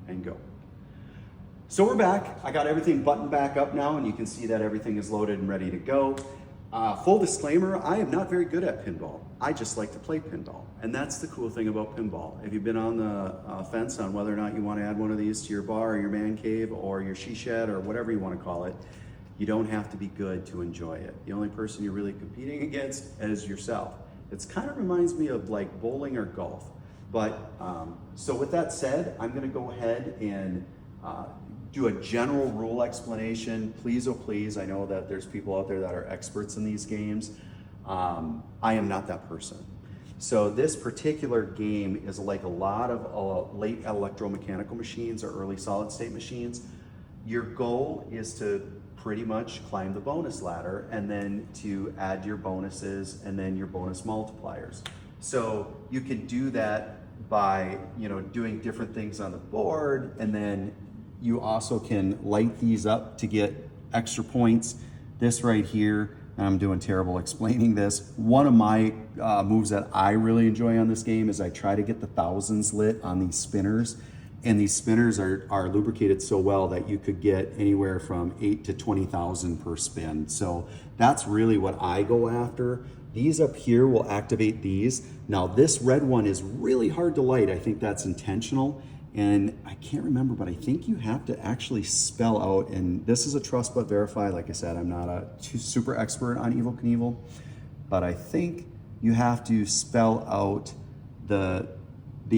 and go. So we're back. I got everything buttoned back up now, and you can see that everything is loaded and ready to go. Full disclaimer, I am not very good at pinball. I just like to play pinball. And that's the cool thing about pinball. If you've been on the fence on whether or not you want to add one of these to your bar or your man cave or your she shed or whatever you want to call it, you don't have to be good to enjoy it. The only person you're really competing against is yourself. It kind of reminds me of like bowling or golf. But so with that said, I'm going to go ahead and do a general rule explanation. Please, oh please, I know that there's people out there that are experts in these games. I am not that person. So this particular game is like a lot of late electromechanical machines or early solid state machines. Your goal is to pretty much climb the bonus ladder and then to add your bonuses and then your bonus multipliers. So you can do that by, you know, doing different things on the board, and then you also can light these up to get extra points. This right here, and I'm doing terrible explaining this. One of my moves that I really enjoy on this game is I try to get the thousands lit on these spinners. And these spinners are lubricated so well that you could get anywhere from 8 to 20,000 per spin. So that's really what I go after. These up here will activate these. Now this red one is really hard to light. I think that's intentional. And I can't remember, but I think you have to actually spell out, and this is a trust but verify. Like I said, I'm not a super expert on Evel Knievel, but I think you have to spell out the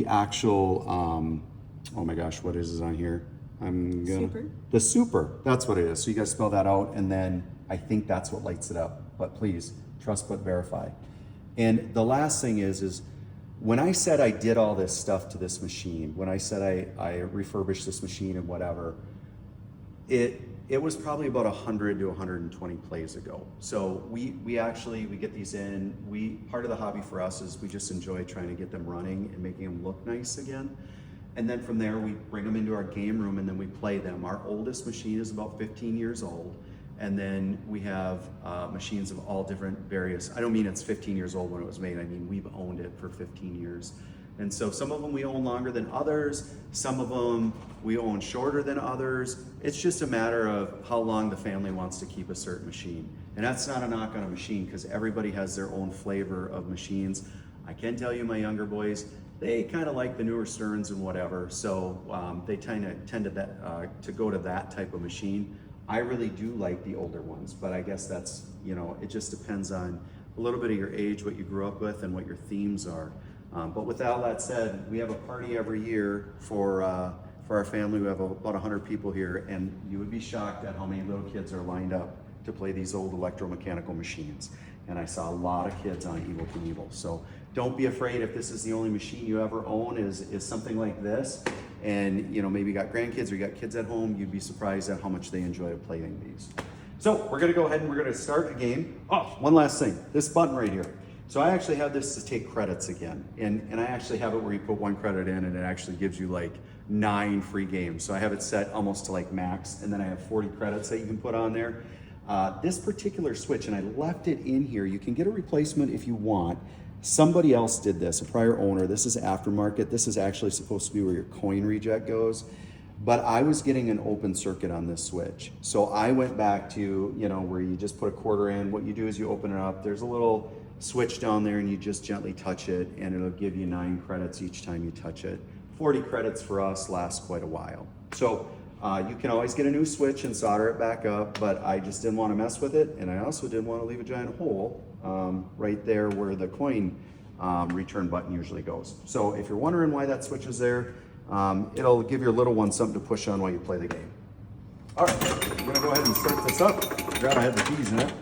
actual, oh my gosh, what is it on here? The super, that's what it is. So you gotta spell that out, and then I think that's what lights it up. But please, trust but verify. And the last thing is when I said I did all this stuff to this machine, when I said I refurbished this machine and whatever, it was probably about 100 to 120 plays ago. So we get these in. Part of the hobby for us is we just enjoy trying to get them running and making them look nice again. And then from there, we bring them into our game room and then we play them. Our oldest machine is about 15 years old. And then we have machines of all different various, I don't mean it's 15 years old when it was made, I mean we've owned it for 15 years. And so some of them we own longer than others, some of them we own shorter than others. It's just a matter of how long the family wants to keep a certain machine. And that's not a knock on a machine, because everybody has their own flavor of machines. I can tell you my younger boys, they kind of like the newer Stearns and whatever, so they tend to go to that type of machine. I really do like the older ones, but I guess that's, you know, it just depends on a little bit of your age, what you grew up with, and what your themes are. But with all that said, we have a party every year for our family. We have about 100 people here, and you would be shocked at how many little kids are lined up to play these old electromechanical machines. And I saw a lot of kids on Evel Knievel. So don't be afraid if this is the only machine you ever own is something like this. And you know, maybe you got grandkids or you got kids at home, you'd be surprised at how much they enjoy playing these. So we're gonna go ahead and we're gonna start the game. Oh, one last thing, this button right here. So I actually have this to take credits again. And I actually have it where you put 1 credit in and it actually gives you like 9 free games. So I have it set almost to like max, and then I have 40 credits that you can put on there. This particular switch, and I left it in here, you can get a replacement if you want. Somebody else did this, a prior owner. This is aftermarket. This is actually supposed to be where your coin reject goes. But I was getting an open circuit on this switch. So I went back to, you know, where you just put a quarter in. What you do is you open it up. There's a little switch down there and you just gently touch it and it'll give you 9 credits each time you touch it. 40 credits for us lasts quite a while. So you can always get a new switch and solder it back up, but I just didn't want to mess with it. And I also didn't want to leave a giant hole right there where the coin return button usually goes. So if you're wondering why that switch is there, it'll give your little one something to push on while you play the game. All right, I'm gonna go ahead and start this up. Forgot I had the keys in it.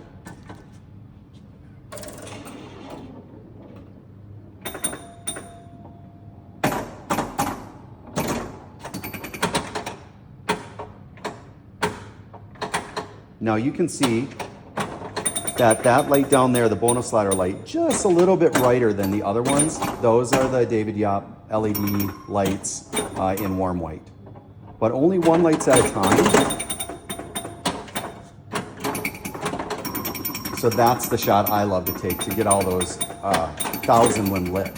Now you can see that light down there, the bonus ladder light, just a little bit brighter than the other ones. Those are the David Yop LED lights in warm white. But only 1 light at a time. So that's the shot I love to take, to get all those 1,000 when lit.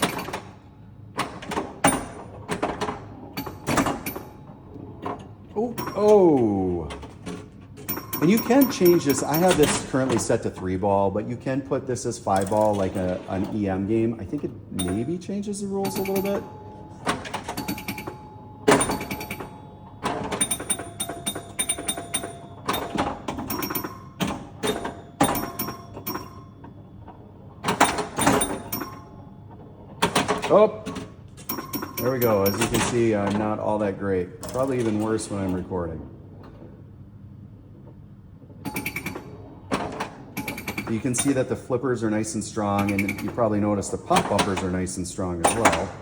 Oh, oh. And you can change this. I have this currently set to 3-ball, but you can put this as 5-ball like an EM game. I think it maybe changes the rules a little bit. Oh, there we go. As you can see, I'm not all that great. Probably even worse when I'm recording. You can see that the flippers are nice and strong, and you probably notice the pop bumpers are nice and strong as well.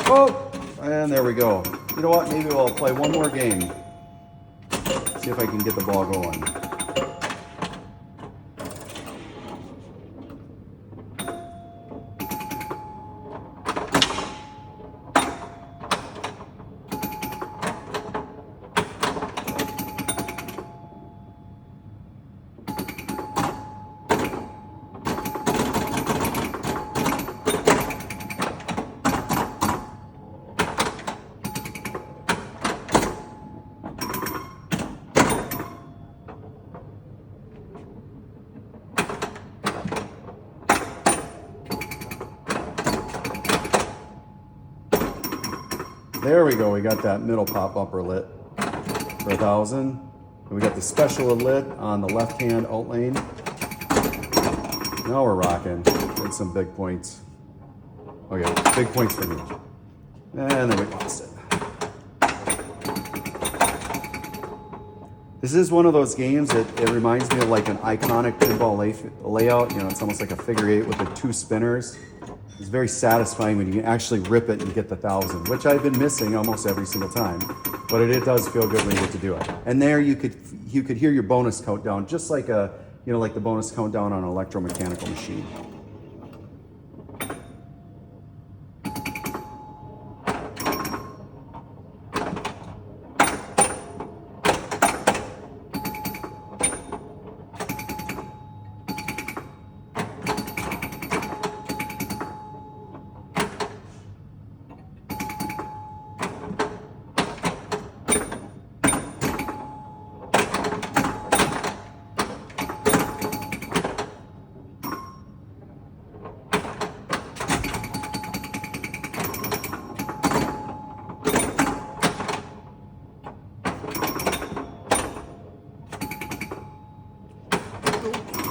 Oh, and there we go. You know what? Maybe we'll play one more game. See if I can get the ball going. There we go, we got that middle pop bumper lit for 1,000. And we got the special lit on the left-hand alt lane. Now we're rocking. Get some big points. Okay, big points for me. And then we lost it. This is one of those games that it reminds me of like an iconic pinball layout. You know, it's almost like a figure 8 with the 2 spinners. It's very satisfying when you can actually rip it and get the 1,000, which I've been missing almost every single time. But it does feel good when you get to do it. And there you could hear your bonus countdown, just like like the bonus countdown on an electromechanical machine.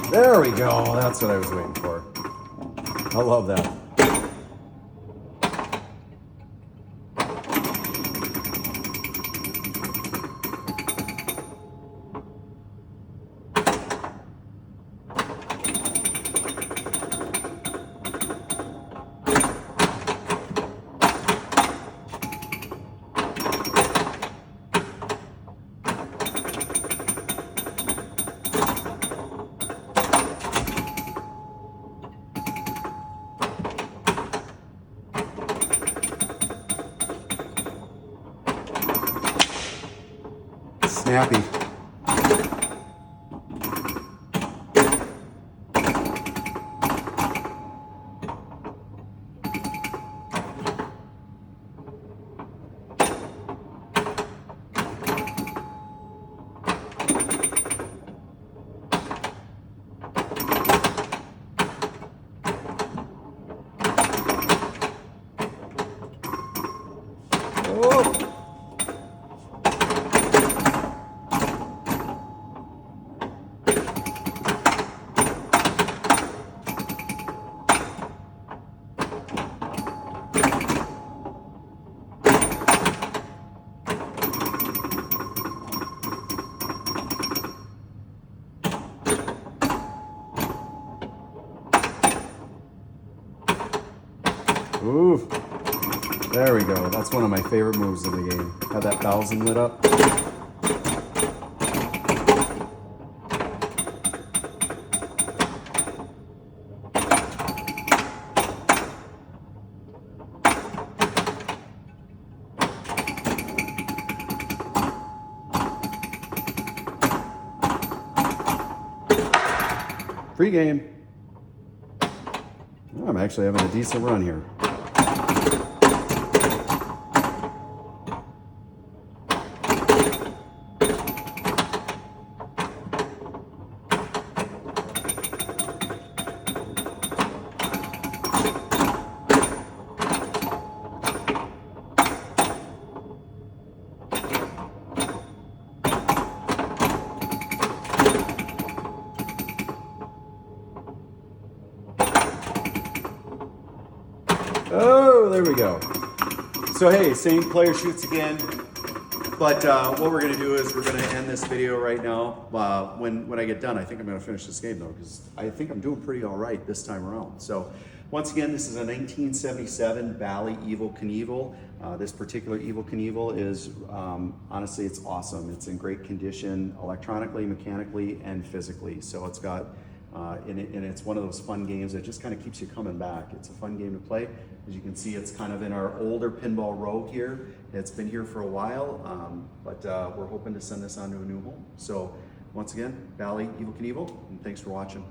There we go. That's what I was waiting for. I love that. Snappy. Oh. Ooh, there we go. That's one of my favorite moves in the game. Have that 1,000 lit up. Free game. Oh, I'm actually having a decent run here. Oh, there we go. So hey, same player shoots again. But what we're gonna do is we're gonna end this video right now. When I get done, I think I'm gonna finish this game though, because I think I'm doing pretty all right this time around. So once again, this is a 1977 Bally Evel Knievel. This particular Evel Knievel is, honestly, it's awesome. It's in great condition, electronically, mechanically, and physically. So it's got, and it's one of those fun games that just kind of keeps you coming back. It's a fun game to play. As you can see, it's kind of in our older pinball row here. It's been here for a while, but we're hoping to send this on to a new home. So once again, Bally Evel Knievel, and thanks for watching.